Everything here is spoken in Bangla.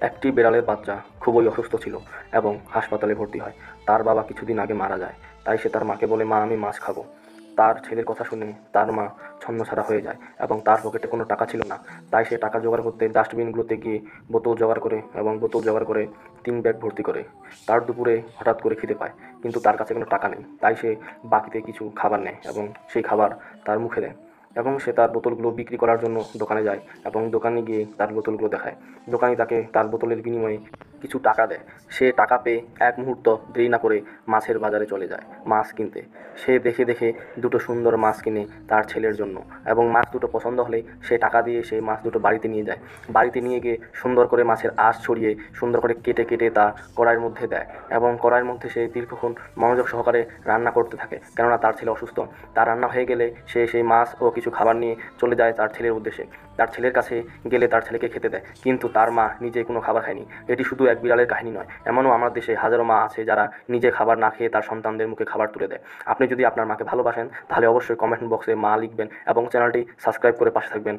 একটি বিড়ালের বাচ্চা খুবই অসুস্থ ছিল এবং হাসপাতালে ভর্তি হয়। তার বাবা কিছুদিন আগে মারা যায়। তাই সে তার মাকে বলে, মা আমি মাছ খাবো। তার ছেলের কথা শুনে তার মা ছন্নছাড়া হয়ে যায় এবং তার পকেটে কোনো টাকা ছিল না। তাই সে টাকা জোগাড় করতে ডাস্টবিনগুলোতে গিয়ে বোতল জোগাড় করে এবং বোতল জোগাড় করে 3 ব্যাগ ভর্তি করে। তার দুপুরে হঠাৎ করে খিদে পায়, কিন্তু তার কাছে কোনো টাকা নেই। তাই সে বাকিতে কিছু খাবার নেয় এবং সেই খাবার তার মুখে দেয় এবং সে তার বোতলগুলো বিক্রি করার জন্য দোকানে যায় এবং দোকানে গিয়ে তার বোতলগুলো দেখায়। দোকানি তাকে তার বোতলের বিনিময়ে কিছু টাকা দেয়। সে টাকা পেয়ে এক মুহূর্ত দেরি না করে মাছের বাজারে চলে যায় মাছ কিনতে। সে দেখে দেখে দুটো সুন্দর মাছ কিনে তার ছেলের জন্য, এবং মাছ দুটো পছন্দ হলে সে টাকা দিয়ে সেই মাছ দুটো বাড়িতে নিয়ে যায়। বাড়িতে নিয়ে গিয়ে সুন্দর করে মাছের আঁশ ছড়িয়ে সুন্দর করে কেটে কেটে তা কড়াইয়ের মধ্যে দেয় এবং কড়াইয়ের মধ্যে সে দীর্ঘক্ষণ মনোযোগ সহকারে রান্না করতে থাকে, কেননা তার ছেলে অসুস্থ। তার রান্না হয়ে গেলে সে সেই মাছ ও কিছু খাবার নিয়ে চলে যায় তার ছেলের উদ্দেশ্যে। তার ছেলের কাছে গেলে তার ছেলেকে খেতে দেয়, কিন্তু তার মা নিজে কোনো খাবার খায়নি। এটি শুধু এক বিড়ালের কাহিনী নয়, এমনও আমার দেশে হাজারো মা আছে যারা নিজে খাবার না খেয়ে তার সন্তানদের মুখে খাবার তুলে দেয়। আপনি যদি আপনার মাকে ভালোবাসেন তাহলে অবশ্যই কমেন্ট বক্সে মা লিখবেন এবং চ্যানেলটি সাবস্ক্রাইব করে পাশে থাকবেন।